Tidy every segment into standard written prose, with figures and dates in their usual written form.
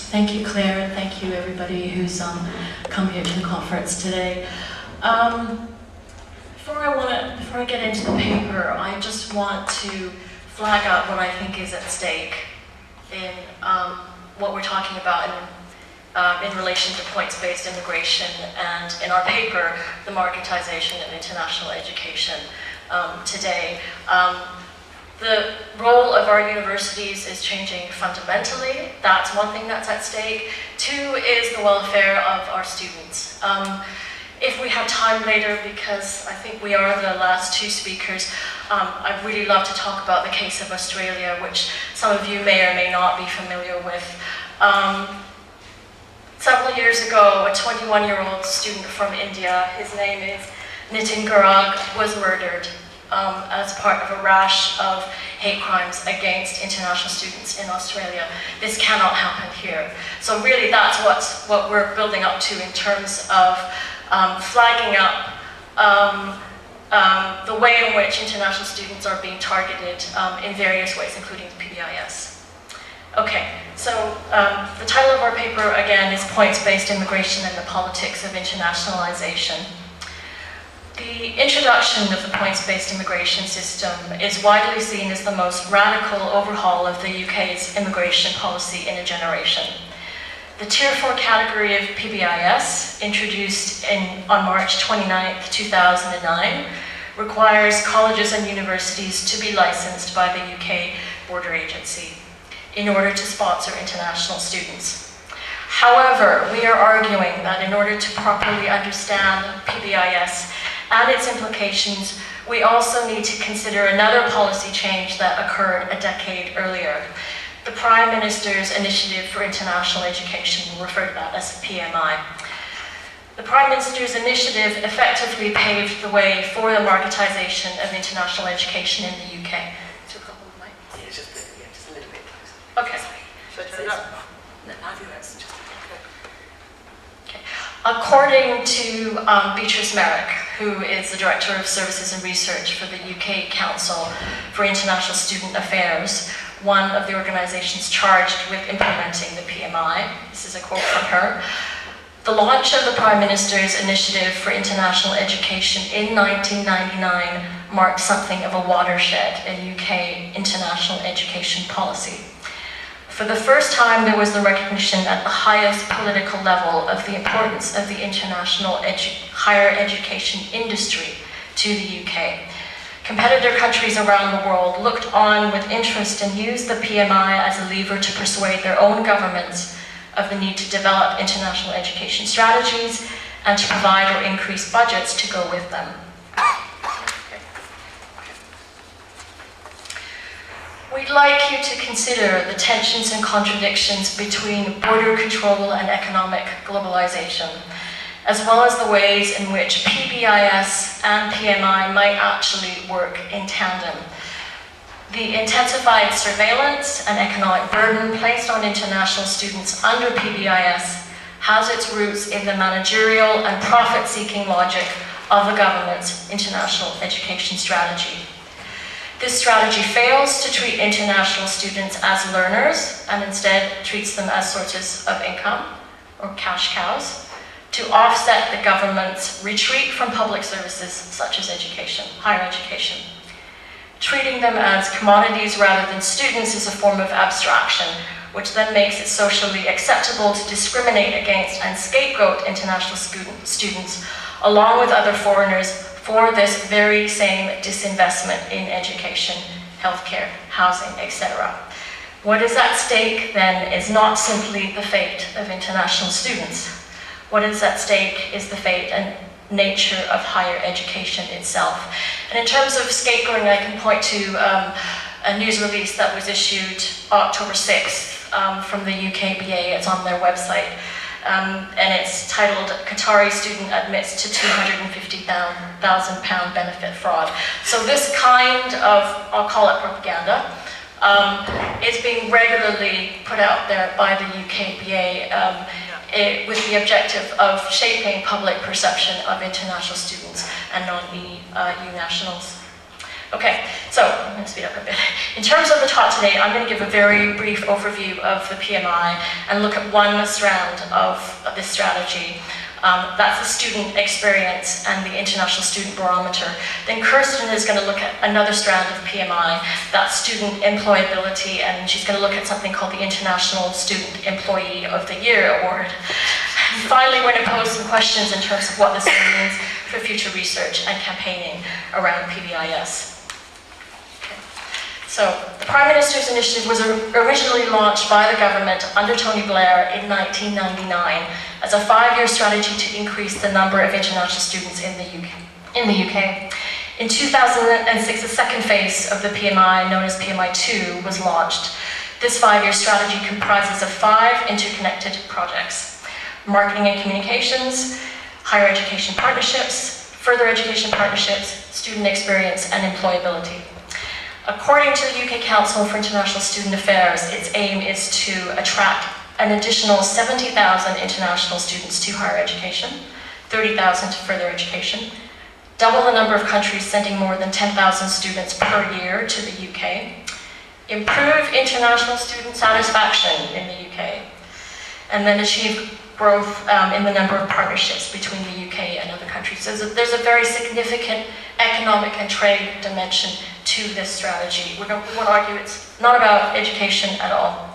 Thank you, Claire, and thank you everybody who's come here to the conference today. Before I get into the paper, I just want to flag up what I think is at stake in what we're talking about in relation to points-based immigration, and in our paper, the marketisation of international education today. The role of our universities is changing fundamentally. That's one thing that's at stake. Two is the welfare of our students. If we have time later, because I think we are the last two speakers, I'd really love to talk about the case of Australia, which some of you may or may not be familiar with. Several years ago, a 21-year-old student from India, his name is Nitin Garag, was murdered as part of a rash of hate crimes against international students in Australia. This cannot happen here. So really that's what we're building up to in terms of flagging up the way in which international students are being targeted in various ways, including PBIS. Okay, so the title of our paper, again, is Points-Based Immigration and the Politics of Internationalization. The introduction of the points-based immigration system is widely seen as the most radical overhaul of the UK's immigration policy in a generation. The Tier 4 category of PBIS, introduced on March 29, 2009, requires colleges and universities to be licensed by the UK Border Agency in order to sponsor international students. However, we are arguing that in order to properly understand PBIS and its implications, we also need to consider another policy change that occurred a decade earlier. The Prime Minister's Initiative for International Education, we'll refer to that as PMI. The Prime Minister's initiative effectively paved the way for the marketisation of international education in the UK. Just a little bit closer. Okay. No, I think that's just okay. According to Beatrice Merrick, who is the Director of Services and Research for the UK Council for International Student Affairs, one of the organisations charged with implementing the PMI. This is a quote from her. The launch of the Prime Minister's Initiative for International Education in 1999 marked something of a watershed in UK international education policy. For the first time, there was the recognition at the highest political level of the importance of the international higher education industry to the UK. Competitor countries around the world looked on with interest and used the PMI as a lever to persuade their own governments of the need to develop international education strategies and to provide or increase budgets to go with them. We'd like you to consider the tensions and contradictions between border control and economic globalisation, as well as the ways in which PBIS and PMI might actually work in tandem. The intensified surveillance and economic burden placed on international students under PBIS has its roots in the managerial and profit-seeking logic of the government's international education strategy. This strategy fails to treat international students as learners and instead treats them as sources of income, or cash cows, to offset the government's retreat from public services such as education, higher education. Treating them as commodities rather than students is a form of abstraction, which then makes it socially acceptable to discriminate against and scapegoat international students, along with other foreigners, for this very same disinvestment in education, healthcare, housing, etc. What is at stake then is not simply the fate of international students. What is at stake is the fate and nature of higher education itself. And in terms of scapegoating, I can point to a news release that was issued October 6th from the UKBA. It's on their website. And it's titled, Qatari Student Admits to £250,000 Benefit Fraud. So this kind of, I'll call it propaganda, is being regularly put out there by the UKBA with the objective of shaping public perception of international students and non-EU nationals. Okay, so I'm going to speed up a bit. In terms of the talk today, I'm going to give a very brief overview of the PMI and look at one strand of this strategy. That's the student experience and the International Student Barometer. Then Kirsten is going to look at another strand of PMI, that's student employability, and she's going to look at something called the International Student Employee of the Year Award. And finally, we're going to pose some questions in terms of what this means for future research and campaigning around PBIS. So, the Prime Minister's Initiative was originally launched by the government under Tony Blair in 1999 as a 5-year strategy to increase the number of international students in the UK. In 2006, the second phase of the PMI, known as PMI2, was launched. This 5-year strategy comprises of 5 interconnected projects: marketing and communications, higher education partnerships, further education partnerships, student experience, and employability. According to the UK Council for International Student Affairs, its aim is to attract an additional 70,000 international students to higher education, 30,000 to further education, double the number of countries sending more than 10,000 students per year to the UK, improve international student satisfaction in the UK, and then achieve growth in the number of partnerships between the UK and other countries. So there's a very significant economic and trade dimension to this strategy. We won't argue it's not about education at all.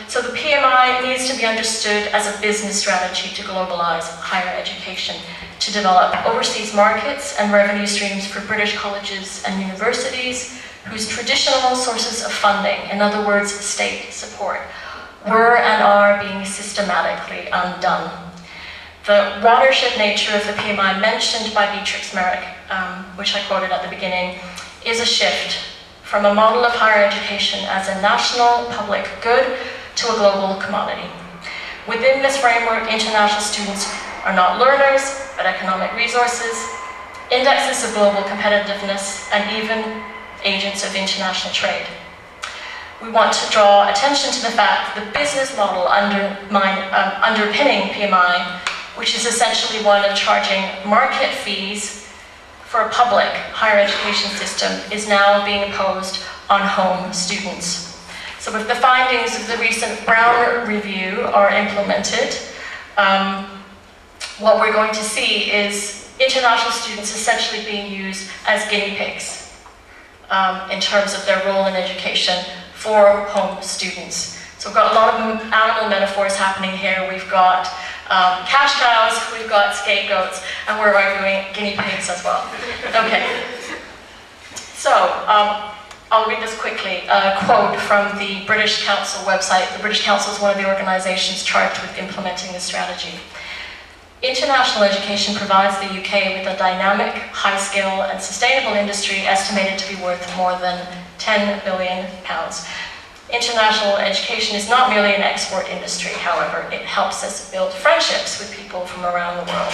So the PMI needs to be understood as a business strategy to globalize higher education, to develop overseas markets and revenue streams for British colleges and universities whose traditional sources of funding, in other words, state support, were and are being systematically undone. The watershed nature of the PMI mentioned by Beatrix Merrick, which I quoted at the beginning, is a shift from a model of higher education as a national public good to a global commodity. Within this framework, international students are not learners, but economic resources, indexes of global competitiveness, and even agents of international trade. We want to draw attention to the fact that the business model underpinning PMI, which is essentially one of charging market fees for a public higher education system, is now being imposed on home students. So if the findings of the recent Brown Review are implemented, what we're going to see is international students essentially being used as guinea pigs in terms of their role in education for home students. So we've got a lot of animal metaphors happening here. We've got cash cows, we've got scapegoats, and we're arguing guinea pigs as well. Okay. So, I'll read this quickly. A quote from the British Council website. The British Council is one of the organisations charged with implementing this strategy. International education provides the UK with a dynamic, high-skill and sustainable industry estimated to be worth more than £10 billion. International education is not merely an export industry, however. It helps us build friendships with people from around the world,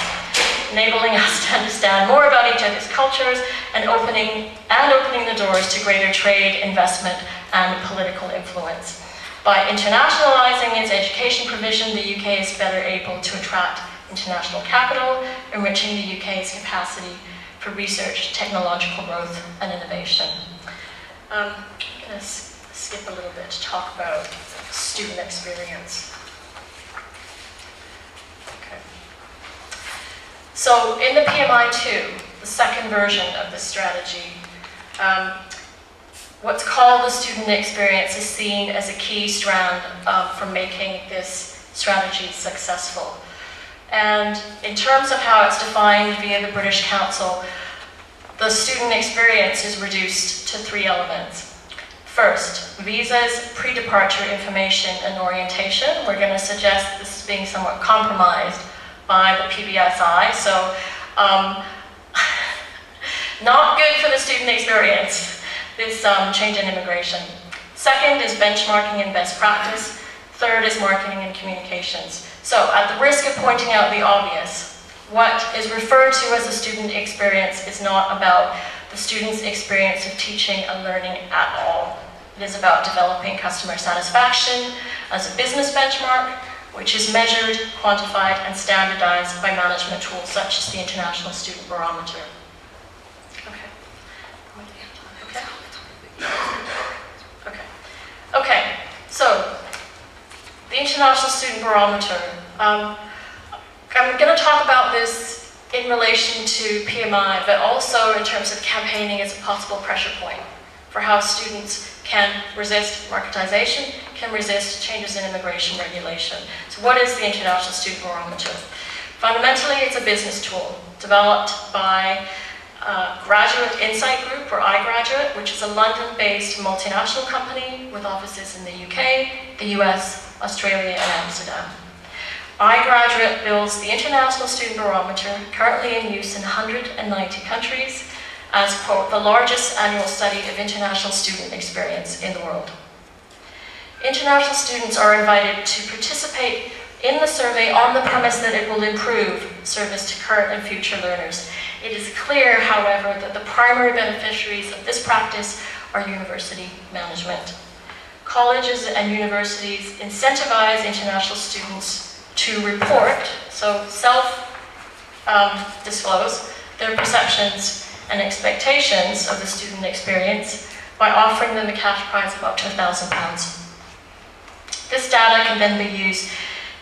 enabling us to understand more about each other's cultures and opening the doors to greater trade, investment, and political influence. By internationalizing its education provision, the UK is better able to attract international capital, enriching the UK's capacity for research, technological growth, and innovation. I'm going to skip a little bit to talk about student experience. Okay. So in the PMI2, the second version of this strategy, what's called the student experience is seen as a key strand for making this strategy successful. And in terms of how it's defined via the British Council, the student experience is reduced to 3 elements. First, visas, pre-departure information, and orientation. We're going to suggest this is being somewhat compromised by the PBSI, so not good for the student experience, this change in immigration. Second is benchmarking and best practice. Third is marketing and communications. So, at the risk of pointing out the obvious, what is referred to as a student experience is not about the student's experience of teaching and learning at all. It is about developing customer satisfaction as a business benchmark, which is measured, quantified, and standardized by management tools such as the International Student Barometer. Okay, I'm going International Student Barometer. I'm going to talk about this in relation to PMI, but also in terms of campaigning as a possible pressure point for how students can resist marketisation, can resist changes in immigration regulation. So what is the International Student Barometer? Fundamentally, it's a business tool developed by Graduate Insight Group, or iGraduate, which is a London-based multinational company with offices in the UK, the US, Australia, and Amsterdam. iGraduate builds the International Student Barometer, currently in use in 190 countries, as, quote, the largest annual study of international student experience in the world. International students are invited to participate in the survey on the premise that it will improve service to current and future learners. It is clear, however, that the primary beneficiaries of this practice are university management. Colleges and universities incentivize international students to report, so self-disclose, their perceptions and expectations of the student experience by offering them a cash prize of up to £1,000. This data can then be used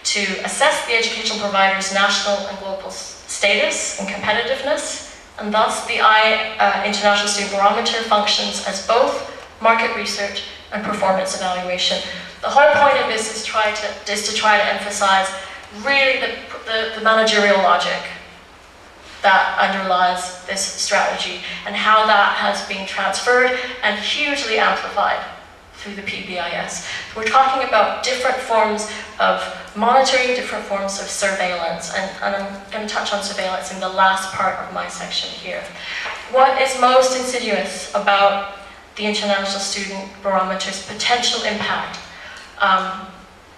to assess the educational provider's national and global status and competitiveness, and thus the International Student Barometer functions as both market research and performance evaluation. The whole point of this is to try to emphasize really the managerial logic that underlies this strategy and how that has been transferred and hugely amplified through the PBIS. We're talking about different forms of monitoring, different forms of surveillance, and I'm going to touch on surveillance in the last part of my section here. What is most insidious about the International Student Barometer's potential impact,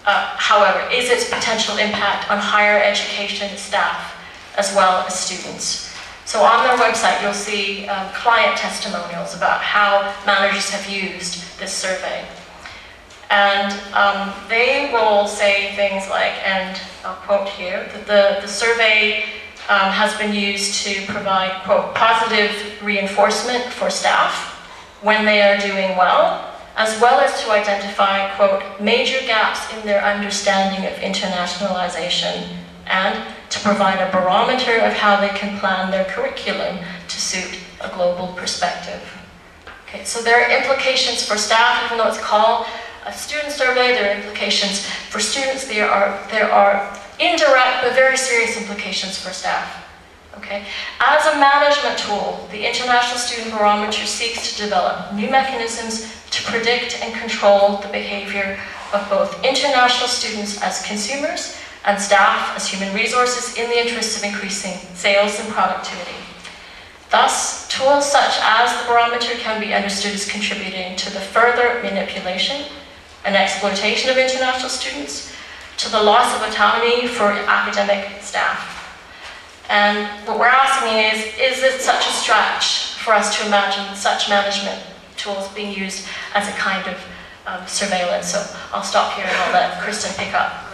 however, is its potential impact on higher education staff as well as students. So on their website, you'll see client testimonials about how managers have used this survey. And they will say things like, and I'll quote here, that the survey has been used to provide, quote, positive reinforcement for staff when they are doing well, as well as to identify, quote, major gaps in their understanding of internationalization, and to provide a barometer of how they can plan their curriculum to suit a global perspective. Okay, so there are implications for staff, even though it's called a student survey, there are implications for students, there are indirect but very serious implications for staff. Okay? As a management tool, the International Student Barometer seeks to develop new mechanisms to predict and control the behavior of both international students as consumers and staff as human resources in the interests of increasing sales and productivity. Thus, tools such as the barometer can be understood as contributing to the further manipulation and exploitation of international students, to the loss of autonomy for academic staff. And what we're asking is it such a stretch for us to imagine such management tools being used as a kind of surveillance? So I'll stop here and I'll let Kirsten pick up.